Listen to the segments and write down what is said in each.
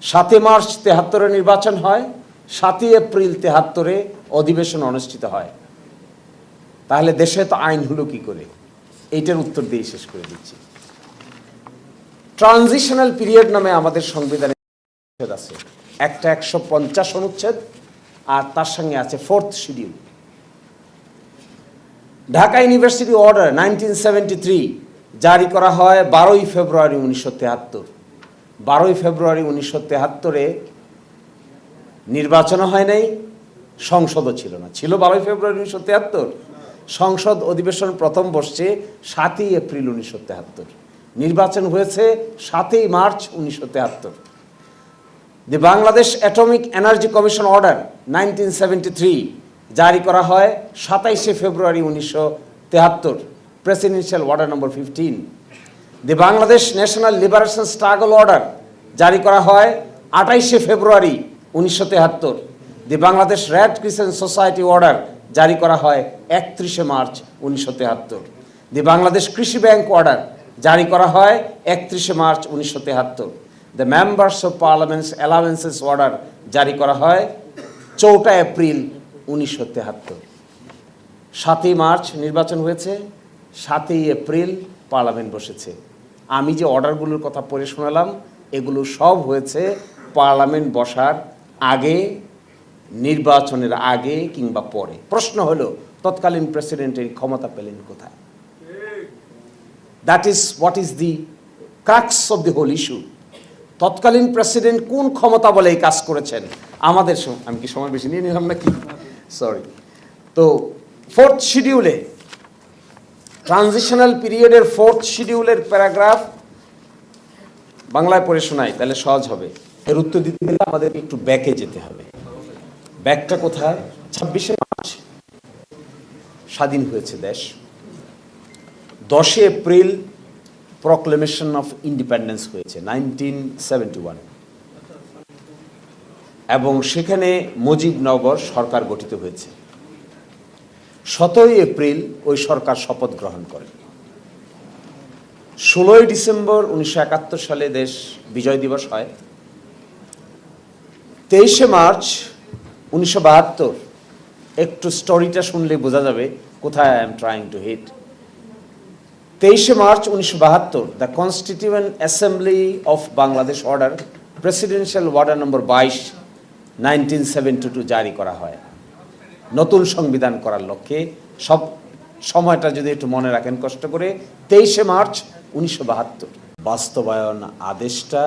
7 March 73-এ নির্বাচন হয়, 7 April 73-এ অধিবেশন অনুষ্ঠিত হয়। তাহলে দেশে তো আইন হলো কি করে? এইটার উত্তর দিয়ে শেষ করে দিচ্ছি। ট্রানজিশনাল পিরিয়ড নামে আমাদের সংবিধানে আছে একটা 150 অনুচ্ছেদ, আর তার সঙ্গে আছে 4th schedule. Dhaka university order 1973 জারি করা হয় 12ই ফেব্রুয়ারি 1973। 12ই ফেব্রুয়ারি 1973-এ নির্বাচন হয় নাই, সংসদও ছিল না। ছিল 12ই ফেব্রুয়ারি 1973, সংসদ অধিবেশন প্রথম বসছে 7ই এপ্রিল 1973, নির্বাচন হয়েছে 7ই March 1973। The Bangladesh atomic energy commission order 1973 জারি করা হয় 27শে February 1973, presidential order number 15। The Bangladesh national liberation struggle order জারি করা হয় 28শে February 1973। The Bangladesh red crescent society order জারি করা হয় 31শে মার্চ 1973। দি বাংলাদেশ কৃষি ব্যাংক অর্ডার জারি করা হয় 31শে March 1973। The members of parliaments allowances order জারি করা হয় 4 এপ্রিল 1973। 7ই মার্চ নির্বাচন হয়েছে, 7ই এপ্রিল পার্লামেন্ট বসেছে। আমি যে অর্ডারগুলোর কথা পড়ে শোনালাম, এগুলো সব হয়েছে পার্লামেন্ট বসার আগে, নির্বাচনের আগে কিংবা পরে। প্রশ্ন হলো, তৎকালীন প্রেসিডেন্টের ক্ষমতা পেলেন কোথায়? That is what is the crux of the whole issue. তৎকালীন প্রেসিডেন্ট কোন ক্ষমতা বলে এই কাজ করেছেন? আমাদের আমি কি সময় বেশি নিয়ে নিলাম নাকি? সরি। তো 4th শিডিউলে, ট্রানজিশনাল পিরিয়ডের 4th শিডিউলের প্যারাগ্রাফ বাংলায় পড়ে শোনাই, তাহলে সহজ হবে। এর উত্তর দিতে গেলে আমাদের একটু ব্যাকে যেতে হবে। ব্যাকটা কোথায়? 26শে মার্চ স্বাধীন হয়েছে দেশ। 10 এপ্রিল প্রক্লেমেশন অফ ইন্ডিপেন্ডেন্স হয়েছে 1971, এবং সেখানে মুজিবনগর সরকার গঠিত হয়েছে। 17 এপ্রিল ওই সরকার শপথ গ্রহণ করে। 16 ডিসেম্বর 1971 সালে দেশ বিজয় দিবস হয়। 23শে মার্চ 1972, একটু স্টোরিটা শুনলে বোঝা যাবে কোথায় I am trying to hit. 23শে March 1972 the constituent assembly of Bangladesh order, presidential order number 22 1972 জারি করা হয় নতুন সংবিধান করার লক্ষ্যে। সব সময়টা যদি একটু মনে রাখেন কষ্ট করে, 23শে মার্চ 1972। বাস্তবায়ন আদেশটা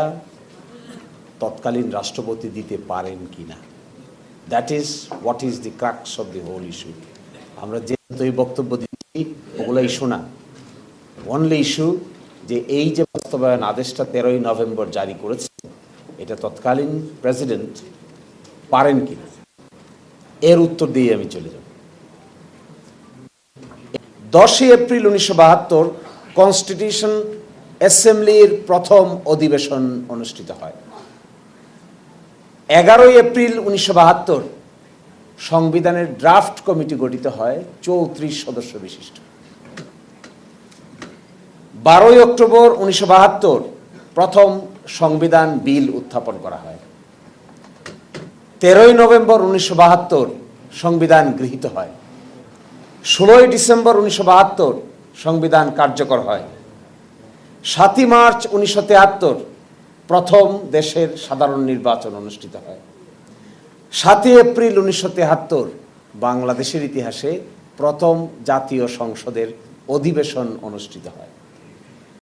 তৎকালীন রাষ্ট্রপতি দিতে পারেন কিনা, that is what is the crux of the whole issue. আমরা যে বক্তব্য দিচ্ছি ওগুলো ইস্যু না, অনলি ইস্যু যে এই যে বাস্তবায়ন আদেশটা 13ই নভেম্বর জারি করেছে, এটা তৎকালীন প্রেসিডেন্ট পারেন কিনা, এর উত্তর দিয়ে আমি চলে যাব। 10 এপ্রিল 1972 কনস্টিটিউশন অ্যাসেম্বলির প্রথম অধিবেশন অনুষ্ঠিত হয়। 11 এপ্রিল 1972 সংবিধানের ড্রাফট কমিটি গঠিত হয় 34 সদস্য বিশিষ্ট। 12 অক্টোবর 1972 প্রথম সংবিধান বিল উত্থাপন করা হয়। 13 নভেম্বর 1972 সংবিধান গৃহীত হয়। 16 ডিসেম্বর 1972 সংবিধান কার্যকর হয়। 7 মার্চ 1973 প্রথম দেশের সাধারণ নির্বাচন অনুষ্ঠিত হয়। 7 এপ্রিল 1973 বাংলাদেশের ইতিহাসে প্রথম জাতীয় সংসদের অধিবেশন অনুষ্ঠিত হয়।